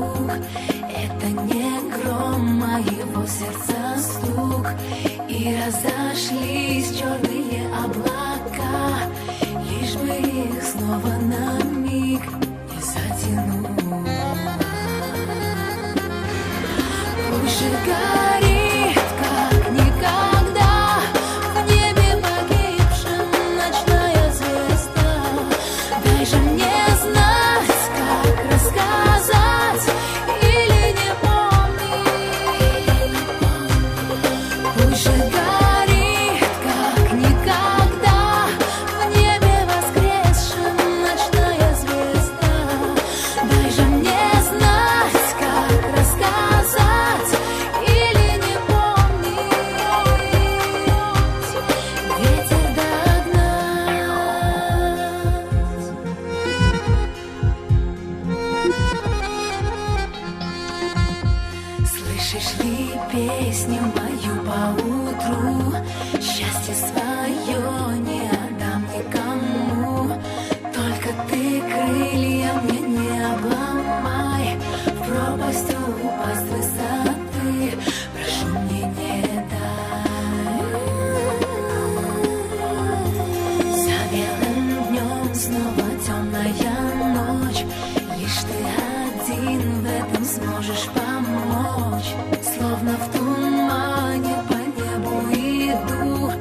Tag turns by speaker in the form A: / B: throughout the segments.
A: вокруг. Это не гром, а его сердца стук. И разошлись черные облака, лишь бы их снова на миг не затянуть. Пусть же горит, как никогда, в небе погибшем ночная звезда. Дай же мне знать, как рассказать или не помнить. Пусть же горит, как никогда, в небе воскресшем ночная звезда. Дай же мне знать, как рассказать или не помнить. Ветер догнать. Слышишь ли песню мою поутру? Счастье свое не отдам никому. Только ты крылья мне не обломай, в пропасть упасть высоты прошу, мне не дай. За белым днем снова темная ночь, лишь ты один в этом сможешь помочь. Словно в тумане по небу иду,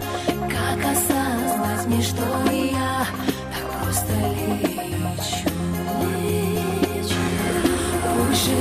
A: как осознать мне, что я так просто лечу. Пусть же